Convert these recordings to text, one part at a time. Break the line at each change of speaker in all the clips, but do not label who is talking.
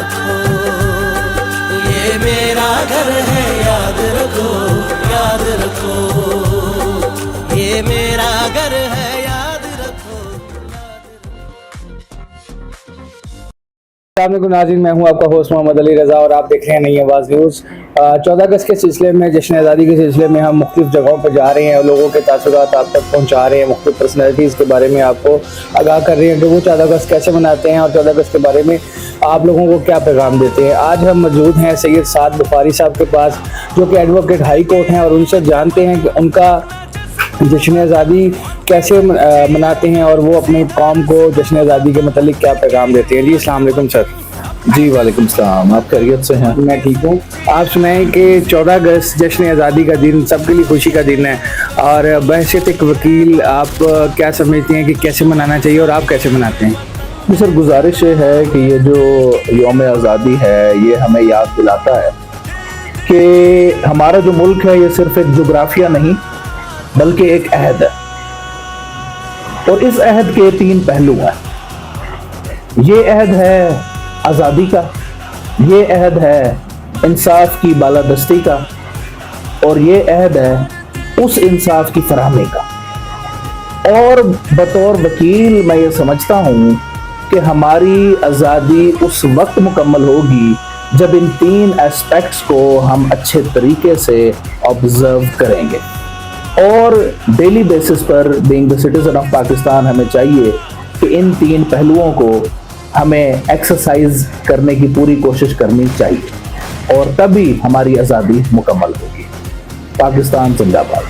रखो, ये मेरा घर है याद रखो, याद रखो, ये मेरा घर है याद रखो,
अस्सलाम वालेकुम नाज़रीन, मैं हूं आपका होस्ट मोहम्मद अली रज़ा और आप देख रहे हैं नई आवाज़ न्यूज़। 14 अगस्त के सिलसिले में, जश्न आज़ादी के सिलसिले में हम मुख्तलिफ जगहों पर जा रहे हैं और लोगों के तासुरात आप तक पहुंचा रहे हैं, मुख्तलिफ पर्सनैलिटीज़ के बारे में आपको आगाह कर रहे हैं कि वो 14 अगस्त कैसे मनाते हैं और 14 अगस्त के बारे में आप लोगों को क्या पैगाम देते हैं। आज हम मौजूद हैं सैयद साद बुखारी साहब के पास, जो कि एडवोकेट हाई कोर्ट हैं, और उनसे जानते हैं कि उनका जश्न आज़ादी कैसे मनाते हैं और वो अपनी कौम को जश्न आज़ादी के मतलब क्या पैगाम देते हैं। जी अस्सलाम वालेकुम सर।
जी वालेकुम सलाम, आप खैरियत से हैं?
मैं ठीक हूँ। आप सुनाएं कि 14 अगस्त जश्न आज़ादी का दिन सबके लिए खुशी का दिन है, और बहैसियत एक वकील आप क्या समझते हैं कि कैसे मनाना चाहिए और आप कैसे मनाते हैं?
जी सर, गुजारिश ये है कि ये जो यौम आज़ादी है ये हमें याद दिलाता है कि हमारा जो मुल्क है ये सिर्फ एक जोग्राफिया नहीं बल्कि एक अहद है, और इस अहद के 3 पहलू हैं। ये अहद है आज़ादी का, ये अहद है इंसाफ की बालादस्ती का, और ये अहद है उस इंसाफ की फराहमी का। और बतौर वकील मैं ये समझता हूँ कि हमारी आज़ादी उस वक्त मुकम्मल होगी जब इन 3 एस्पेक्ट्स को हम अच्छे तरीके से ऑब्जर्व करेंगे। और डेली बेसिस पर being the citizen of Pakistan हमें चाहिए कि इन 3 पहलुओं को हमें एक्सरसाइज करने की पूरी कोशिश करनी चाहिए, और तभी हमारी आज़ादी मुकम्मल होगी। पाकिस्तान जिंदाबाद।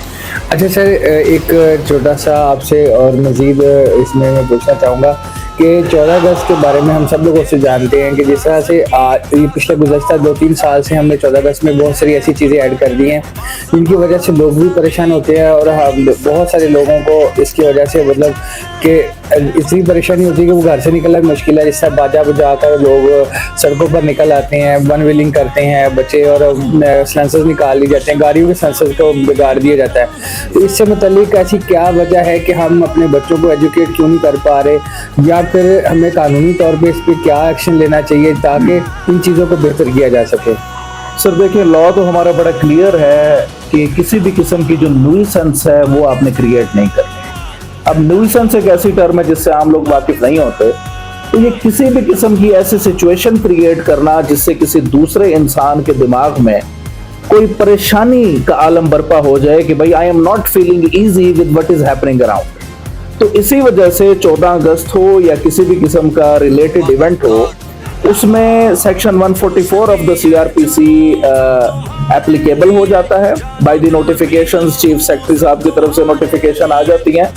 अच्छा सर, एक छोटा सा आपसे और मज़ीद इसमें मैं पूछना चाहूँगा कि 14 अगस्त के बारे में हम सब लोगों से जानते हैं कि जिस तरह से ये पिछले गुज़श्ता 2-3 साल से हमने 14 अगस्त में बहुत सारी ऐसी चीज़ें ऐड कर दी हैं जिनकी वजह से लोग भी परेशान होते हैं, और बहुत सारे लोगों को इसकी वजह से मतलब कि इतनी परेशानी होती है कि वो घर से निकलना मुश्किल है। जिस तरह बाजा बजा कर लोग सड़कों पर निकल आते हैं, वन व्हीलिंग करते हैं बच्चे, और सेंसर्स निकाल लिए जाते हैं, गाड़ियों के सेंसर्स को बिगाड़ दिया जाता है। तो इससे मुताल्लिक ऐसी क्या वजह है कि हम अपने बच्चों को एजुकेट क्यों नहीं कर पा रहे, या फिर हमें कानूनी तौर पे इस पर क्या एक्शन लेना चाहिए ताकि इन चीज़ों को बेहतर किया जा सके?
सर देखिए, लॉ तो हमारा बड़ा क्लियर है कि किसी भी किस्म की जो न्यूइसेंस है वो आपने क्रिएट नहीं करनी। अब न्यूइसेंस एक ऐसी टर्म है जिससे आम लोग वाकिफ नहीं होते, तो ये किसी भी किस्म की ऐसी सिचुएशन क्रिएट करना जिससे किसी दूसरे इंसान के दिमाग में कोई परेशानी का आलम बर्पा हो जाए कि भाई I am not feeling easy with what is happening around. तो इसी वजह से 14 अगस्त हो या किसी भी किस्म का रिलेटेड इवेंट हो, उसमें section 144 of the CrPC applicable हो जाता है। By the notifications chief secretary साहब की तरफ से नोटिफिकेशन आ जाती हैं,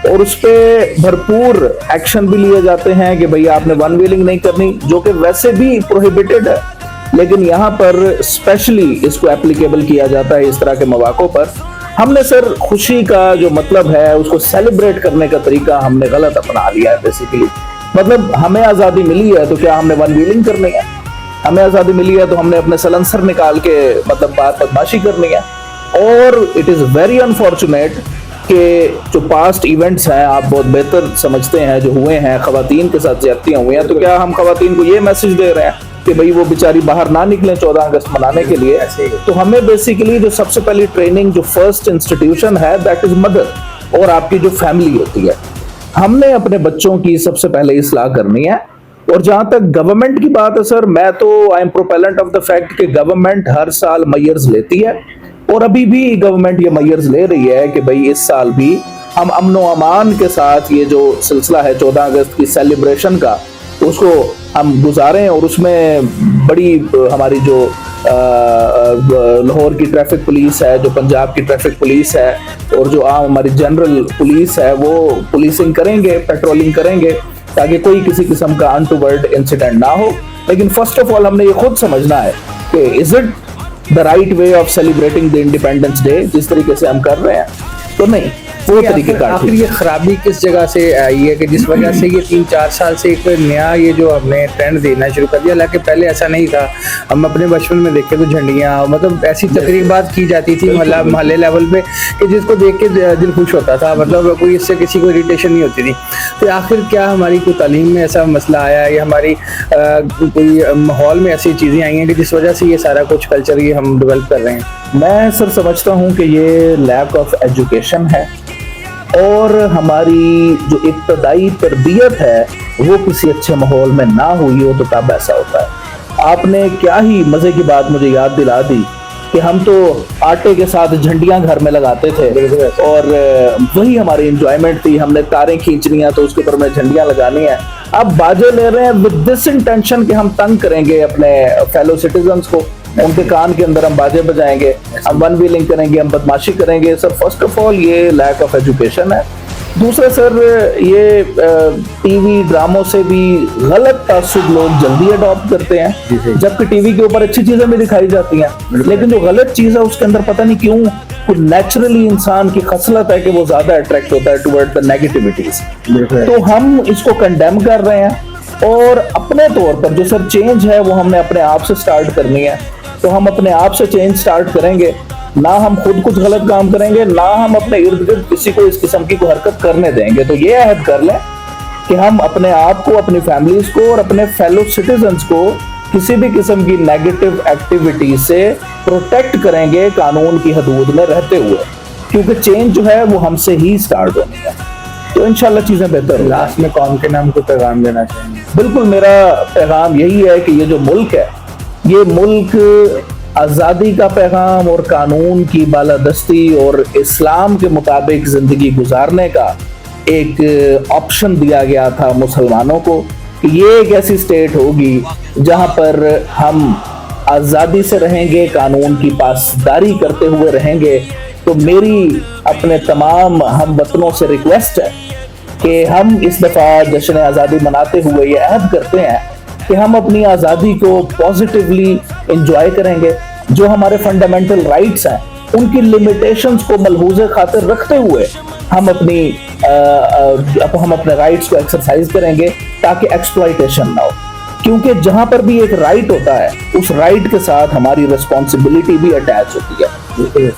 और उस पे भरपूर एक्शन भी लिए जाते हैं कि भैया आपने वन व्हीलिंग नहीं करनी, जो कि वैसे भी प्रोहिबिटेड है, लेकिन यहाँ पर स्पेशली इसको एप्लीकेबल किया जाता है इस तरह के मौक़ों पर। हमने सर खुशी का जो मतलब है उसको सेलिब्रेट करने का तरीका हमने गलत अपना लिया है बेसिकली। मतलब हमें आज़ादी मिली है तो क्या हमने वन व्हीलिंग करनी है? हमें आज़ादी मिली है तो हमने अपने सलेंसर निकाल के मतलब बात बदमाशी करनी है? और इट इज़ वेरी अनफॉर्चुनेट कि जो पास्ट इवेंट्स हैं आप बहुत बेहतर समझते हैं जो हुए हैं, ख़वातीन के साथ ज़्यादतियाँ हुई हैं, तो क्या हम ख़वातीन को ये मैसेज दे रहे हैं कि भाई वो बेचारी बाहर ना निकलें 14 अगस्त मनाने के लिए? तो हमें बेसिकली जो सबसे पहली ट्रेनिंग, जो फर्स्ट इंस्टीट्यूशन है दैट इज मदर, और आपकी जो फैमिली होती है, हमने अपने बच्चों की सबसे पहले इस्लाह करनी है। और जहां तक गवर्नमेंट की बात है सर, मैं तो I am propellant of the fact कि गवर्नमेंट हर साल मेयर्स लेती है, और अभी भी गवर्नमेंट ये मेयर्स ले रही है कि भाई इस साल भी हम अमन व अमान के साथ ये जो सिलसिला है 14 अगस्त की सेलिब्रेशन का, उसको हम गुजारें। और उसमें बड़ी हमारी जो लाहौर की ट्रैफिक पुलिस है, जो पंजाब की ट्रैफिक पुलिस है, और जो आम हमारी जनरल पुलिस है, वो पुलिसिंग करेंगे, पेट्रोलिंग करेंगे, ताकि कोई किसी किस्म का अनटूवर्ड इंसिडेंट ना हो। लेकिन फर्स्ट ऑफ ऑल हमने ये खुद समझना है कि is it the right way of celebrating the independence day जिस तरीके से हम कर रहे हैं? तो नहीं, وہ طریقے کار
آخر یہ خرابی کس جگہ سے آئی ہے کہ جس وجہ سے یہ 3-4 سال سے ایک نیا یہ جو ہم نے ٹرینڈ دینا شروع کر دیا؟ حالانکہ پہلے ایسا نہیں تھا. ہم اپنے بچپن میں دیکھتے تو جھنڈیاں مطلب ایسی تقریبات کی جاتی تھی محلے لیول پہ کہ جس کو دیکھ کے دل خوش ہوتا تھا, مطلب کوئی اس سے کسی کو اریٹیشن نہیں ہوتی تھی. تو آخر کیا ہماری کوئی تعلیم میں ایسا مسئلہ آیا ہے یا ہماری کوئی ماحول میں ایسی چیزیں آئی ہیں کہ جس وجہ سے یہ سارا کچھ کلچر یہ ہم ڈیولپ کر رہے ہیں؟
میں سر سمجھتا ہوں کہ یہ لیک آف ایجوکیشن ہے, اور ہماری جو ابتدائی تربیت ہے وہ کسی اچھے ماحول میں نہ ہوئی ہو تو تب ایسا ہوتا ہے. آپ نے کیا ہی مزے کی بات مجھے یاد دلا دی کہ ہم تو آٹے کے ساتھ جھنڈیاں گھر میں لگاتے تھے اور وہی ہماری انجوائمنٹ تھی. ہم نے تاریں کھینچنی ہیں تو اس کے اوپر میں جھنڈیاں لگانی ہیں. اب باجے لے رہے ہیں ود دس انٹینشن کہ ہم تنگ کریں گے اپنے فیلو سٹیزنز کو, ان کے کان کے اندر ہم باجے بجائیں گے, ہم ون ویلنگ کریں گے, ہم بدماشی کریں گے. سر فرسٹ آف آل یہ لیک آف ایجوکیشن ہے. دوسرا سر یہ ٹی وی ڈراموں سے بھی غلط تعصب لوگ جلدی اڈاپٹ کرتے ہیں, جبکہ ٹی وی کے اوپر اچھی چیزیں بھی دکھائی جاتی ہیں, لیکن جو غلط چیز ہے اس کے اندر پتہ نہیں کیوں کوئی نیچرلی انسان کی خصلت ہے کہ وہ زیادہ اٹریکٹ ہوتا ہے ٹورڈ دا نیگیٹیوٹیز. تو ہم اس کو کنڈیم کر رہے ہیں, اور اپنے طور پر جو سر چینج ہے وہ ہم نے اپنے آپ سے سٹارٹ کرنی ہے. تو ہم اپنے آپ سے چینج سٹارٹ کریں گے, نہ ہم خود کچھ غلط کام کریں گے, نہ ہم اپنے ارد گرد کسی کو اس قسم کی کوئی حرکت کرنے دیں گے. تو یہ عہد کر لیں کہ ہم اپنے آپ کو, اپنی فیملیز کو اور اپنے فیلو سٹیزنز کو کسی بھی قسم کی نیگیٹو ایکٹیویٹی سے پروٹیکٹ کریں گے قانون کی حدود میں رہتے ہوئے, کیونکہ چینج جو ہے وہ ہم سے ہی سٹارٹ ہونی ہے. تو انشاءاللہ چیزیں بہتر ہوں.
لاسٹ میں قوم کے نام کو پیغام دینا چاہیں گے؟
بالکل, میرا پیغام یہی ہے کہ یہ جو ملک ہے یہ ملک آزادی کا پیغام اور قانون کی بالادستی اور اسلام کے مطابق زندگی گزارنے کا ایک آپشن دیا گیا تھا مسلمانوں کو کہ یہ ایک ایسی اسٹیٹ ہوگی جہاں پر ہم آزادی سے رہیں گے, قانون کی پاسداری کرتے ہوئے رہیں گے. تو میری اپنے تمام ہم وطنوں سے ریکویسٹ ہے کہ ہم اس دفعہ جشن آزادی مناتے ہوئے یہ عہد کرتے ہیں کہ ہم اپنی آزادی کو پازیٹیولی انجوائے کریں گے. جو ہمارے فنڈامنٹل رائٹس ہیں ان کی لمیٹیشنز کو ملحوظ خاطر رکھتے ہوئے ہم اپنے رائٹس کو ایکسرسائز کریں گے تاکہ ایکسپلائٹیشن نہ ہو. کیونکہ جہاں پر بھی ایک رائٹ ہوتا ہے اس رائٹ کے ساتھ ہماری ریسپانسبلٹی بھی اٹیچ ہوتی ہے.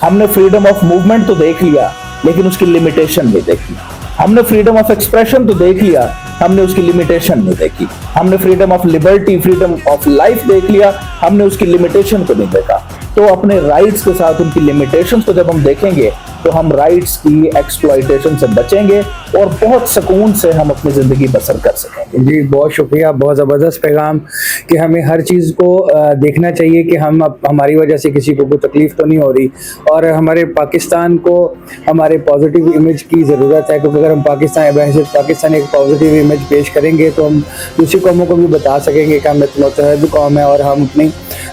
ہم نے فریڈم آف موومنٹ تو دیکھ لیا لیکن اس کی لمیٹیشن نہیں دیکھی. ہم نے فریڈم آف ایکسپریشن تو دیکھ لیا, ہم نے اس کی لمیٹیشن نہیں دیکھی. ہم نے freedom of Liberty, freedom of life دیکھ لیا, ہم نے اس کی لمیٹیشن کو نہیں دیکھا. تو اپنے رائٹس کے ساتھ ان کی لمیٹیشنز کو جب ہم دیکھیں گے تو ہم رائٹس کی ایکسپلائٹیشن سے بچیں گے اور بہت سکون سے ہم اپنی زندگی بسر کر سکیں گے.
جی بہت شکریہ, بہت زبردست پیغام کہ ہمیں ہر چیز کو دیکھنا چاہیے کہ ہماری وجہ سے کسی کو کوئی تکلیف تو نہیں ہو رہی, اور ہمارے پاکستان کو ہمارے پازیٹیو امیج کی ضرورت ہے, کیونکہ اگر ہم پاکستان ایک پازیٹیو امیج پیش کریں گے تو ہم دوسری قوموں کو بھی بتا سکیں گے کہ ہم ایک متحد قوم ہے اور ہم اپنی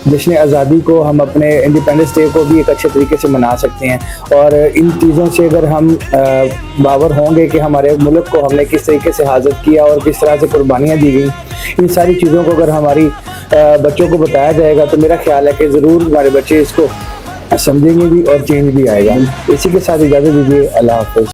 جشن آزادی کو, ہم اپنے انڈیپینڈنس ڈے کو بھی ایک اچھے طریقے سے منا سکتے ہیں. اور ان چیزوں سے اگر ہم باور ہوں گے کہ ہمارے ملک کو ہم نے کس طریقے سے حاضر کیا اور کس طرح سے قربانیاں دی گئیں, ان ساری چیزوں کو اگر ہماری بچوں کو بتایا جائے گا تو میرا خیال ہے کہ ضرور ہمارے بچے اس کو سمجھیں گے بھی اور چینج بھی آئے گا. اسی کے ساتھ اجازت دیجیے, اللہ حافظ.